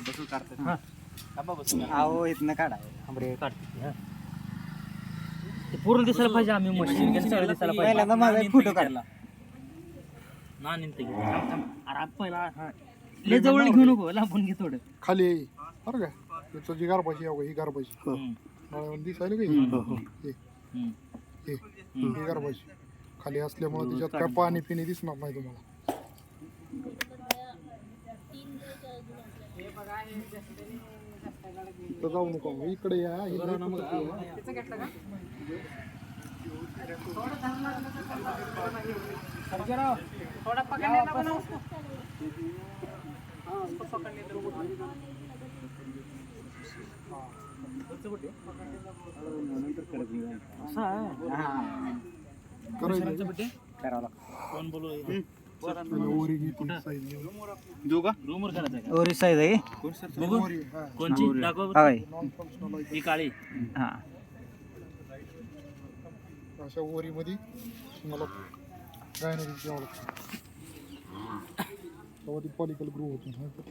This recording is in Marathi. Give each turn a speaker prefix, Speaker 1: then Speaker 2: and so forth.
Speaker 1: बसून काढतात.
Speaker 2: अहो इथनं काढाय
Speaker 3: आंबरे काढते ते पूर्ण दिसायला पाहिजे. आम्ही मशीन सगळं दिसायला पाहिजे.
Speaker 2: पहिल्यांदा माझा एक फोटो काढला.
Speaker 3: ना निघते अरे पहिला लय जवळ घेऊ नको, लांबून घे थोडं.
Speaker 4: खाली ये बरं का त्याचं जी गारपाशी आहे ही गारपाशी नळ्यावर दिसायला काही ही गारपाशी खाली असल्यामुळे त्याच्यात काय पाणी पिणी दिसणार नाही तुम्हाला. तर जाऊ नको इकडे या
Speaker 2: ओरी साईज आहे
Speaker 3: कोणची दाखव. ही काळी.
Speaker 2: हा
Speaker 4: अशा ओरीमध्ये मला गायनारी तेव्हा ती पॉलिकल ग्रो होतो.